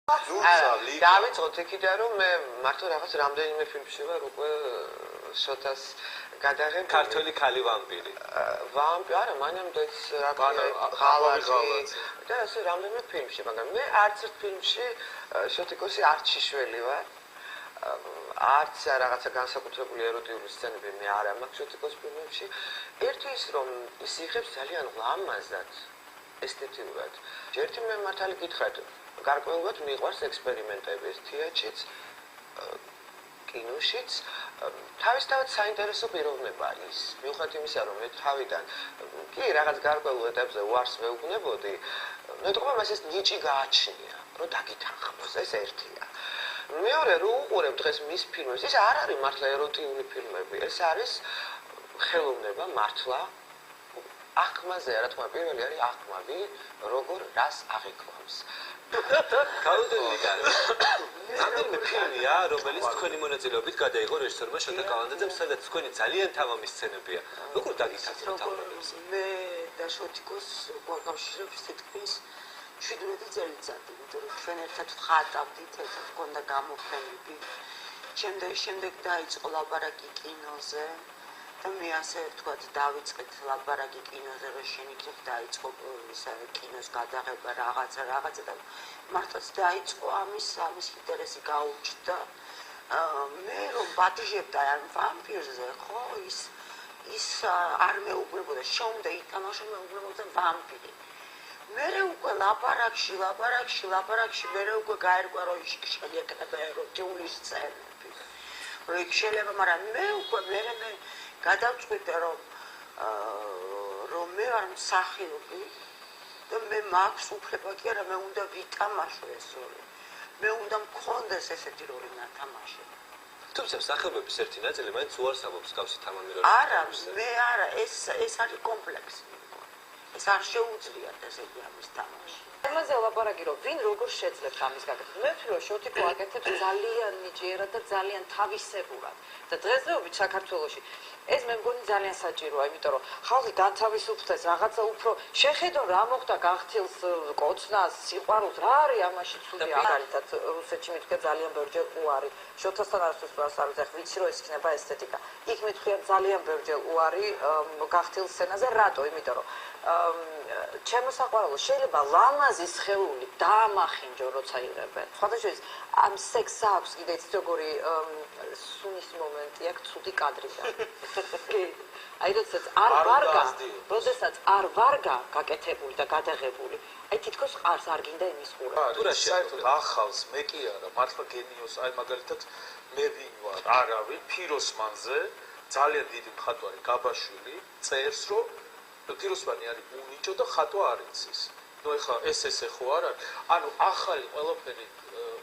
დავიწყოთ იქიდან რომ მე მართლა რაღაც რამდენიმე ფილმში ვარ უკვე შოთას გადაღებული ქართველი ქალი ვამპირი არა მანამდეც ღალატი და ასე რამდენიმე ფილმში მაგრამ მე არც ერთ ფილმში შოთიკოსი არ ჩიშველი ვარ არც რაღაცა განსაკუთრებული ეროტიული სცენები მე არ მაქვს შოთიკოს ფილმებში ერთი ის რომ ის იღებს ძალიან ლამაზად ესთეტიურად ერთი მე მართალი გითხრათ გარკვეულად მიყვარს ექსპერიმენტები თეატრშიც კინოშიც თავისთავად საინტერესო პიროვნება ის მიუხედავად იმისა რომ მე თავიდან კი რაღაც გარკვეულ ეტაპზე უარს მეუბნებოდი მეტყობა მას ეს ნიჭი გააჩნია რომ დაგითანხმოს ეს ერთია მეორე რო უყურებ დღეს მის ფილმებს ის არ არის მართლა ეროტიული ფილმები ეს არის ხელოვნება მართლა ახმაზე რა თქმა პირველი არის ახმავი როგორ რას აღიქვამს რამდენიმე ფილმია, რომელიც თქვენი მონაწილეობით გადაიღო რეჟისორმა შოთა კალანდაძემ, სადაც თქვენი ძალიან თამამი სცენებია. როგორ დაგიცნობთ თამამებს? მე და შოთიკოს გვაკავშირებს თითქმის 17 წელიწადი, იმიტომ რომ ჩვენ ერთად ვხატავდით, ერთად გქონდა გამოფენები. შემდეგ დაიწყო ლაბარაკი კინოზე. და მე ასე ვთქვათ დავიწყეთ ლაბარაკი კინოზე რომ შენ იქნებ დაიწყო კინოს გადაღება რაღაცა და მართლაც დაიწყო ამის ინტერესი გაუჩნდა მე რომ ბადიჟებდა ამ ვამპირზე ხო ის არ მეუბნებოდა შეუნდა ითამაშო მეუბნებოდა ვამპირი მე უკვე ლაბარაკში მე უკვე გაერკვა რომ შეიძლება ეროტიული სცენები რომ იქ შეიძლება მაგრამ მე უკვე მე გადავწყვიტე რომ მე ვარ მსახიობი და მე მაქვს უფლება კი არა მე უნდა ვითამაშო ეს როლი მე უნდა მქონდეს ესეთი როლი ნათამაშე თუმცა მსახიობების ერთი ნაწილი მაინც უარს ამბობს გავსი თამამი როლი არა მე არა ეს არის კომპლექსი ეს არ შეუძლიათ ესეთი ამის თამაში ამაზე ლაბარაკი რომ ვინ როგორ შეძლებს ამის გაკეთებას მე ვფიქრობ შოთიკო აკეთებს ძალიან ნიჭიერად და ძალიან თავისებურად და დღესდღეობით საქართველოში ეს მე მგონი ძალიან საჭიროა იმიტომ რომ ხალხი განთავისუფლდეს რაღაცა უფრო შეხედონ რა მოხდა გახთილს კოცნას სიყვარულს რა არის ამაში ცუდი მაგალითად რუსეთში მithქე ძალიან ბევრჯერ უარი შოთასთან არასდროს ვარ ახ ვიცი რომ ეს იქნება ესთეტიკა იქ მithქია ძალიან ბევრჯერ უარი გახთილს სცენაზე რატო იმიტომ რომ ჩემო საყვარელო შეიძლება ლამაზი სხეული დაამახინჯო როცა იღებენ სხვადასხვა ამ სექსს აქვს კიდე იცით როგორი სუნის მომენტი აქვს ცუდი კადრიდან კი აი როდესაც არ ვარგა გაკეთებული და გადაღებული აი თითქოს ყარს არ გინდა იმის ყურა თუ საერთოდ ახავს მე კი არა მართლა გენიოს აი მაგალითად მე ვინ ვარ არავინ ფიროსმანზე ძალიან დიდი მხატვარი გაბაშვილი წერს რომ ფიროსმანი არის უნიჭო და ხატვა არ იცის ნუ ეხლა ეს ხო არ არის ანუ ახალი ყველაფერი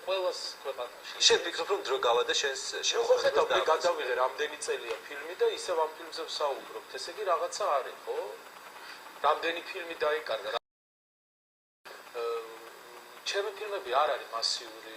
ყველას ქვეყანაში შენ ფიქრობ რომ დრო გავა და შენს ხო ხედავ მე გადავიღე რამდენი წელია ფილმი და ისევ ამ ფილმზე ვსაუბრობთ ესე იგი რაღაცა არის ხო რამდენი ფილმი დაიკარგა ჩემი ფილმები არ არის მასიური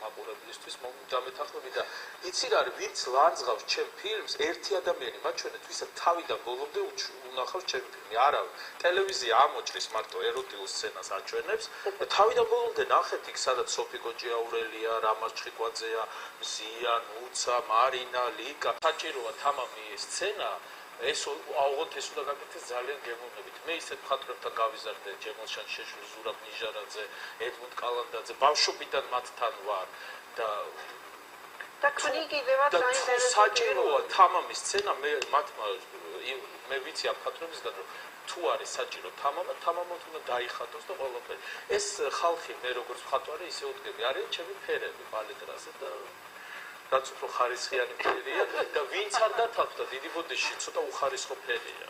მაყურებლისთვის დამეთანხმები და იცი რა არის ვინც ლანძღავს ჩემ ფილმს ერთი ადამიანი მათ შორის ვისაც თავიდან ბოლომდე უნახავს ჩემ ფილმი არავინ ტელევიზია ამოჭრის მარტო ეროტიულ სცენას აჩვენებს და თავიდან ბოლომდე ნახეთ იქ სადაც სოფი კოჭიაურელია რამაზ ჩხიკვაძეა მზია ნუცა მარინა ლიკა საჭიროა თამამი სცენა ეს აუღოთ ეს უნდა გაკეთდეს ძალიან გემოვნებით მე ისეთ მხატვრებთან გავიზარდე ჯემალშან შეშული ზურაბ ნიჟარაძე ედმუნდ კალანდაძე ბავშვობიდან მათთან ვარ და კიდევაც საინტერესო საჭიროა თამამის სცენა მე მათმა მე ვიცი ამ მხატვრებისგან რომ თუ არის საჭირო თამამად უნდა დაიხატოს და ყველაფერი ეს ხალხი მე როგორც მხატვარი ისე უდგები არის ჩემი ფერები პალეტრაზე და რაც უფრო ხარისხიანი ფერია და ვინც არ დათანხმდა დიდი ბოდიში ცოტა უხარისხო ფერია